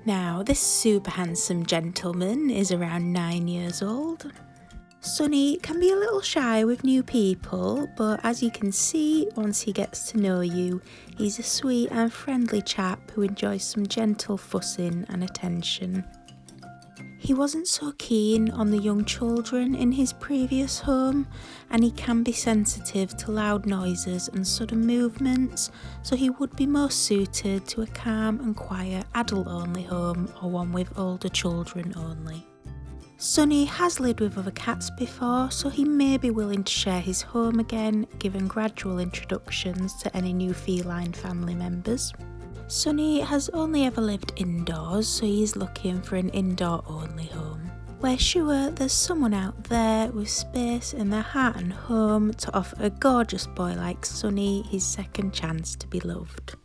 Now, this super handsome gentleman is around 9 years old. Sonny can be a little shy with new people, but as you can see, once he gets to know you, he's a sweet and friendly chap who enjoys some gentle fussing and attention. He wasn't so keen on the young children in his previous home, and he can be sensitive to loud noises and sudden movements, so he would be most suited to a calm and quiet adult-only home or one with older children only. Sonny has lived with other cats before, so he may be willing to share his home again, given gradual introductions to any new feline family members. Sonny has only ever lived indoors, so he's looking for an indoor-only home. We're sure there's someone out there with space in their heart and home to offer a gorgeous boy like Sonny his second chance to be loved.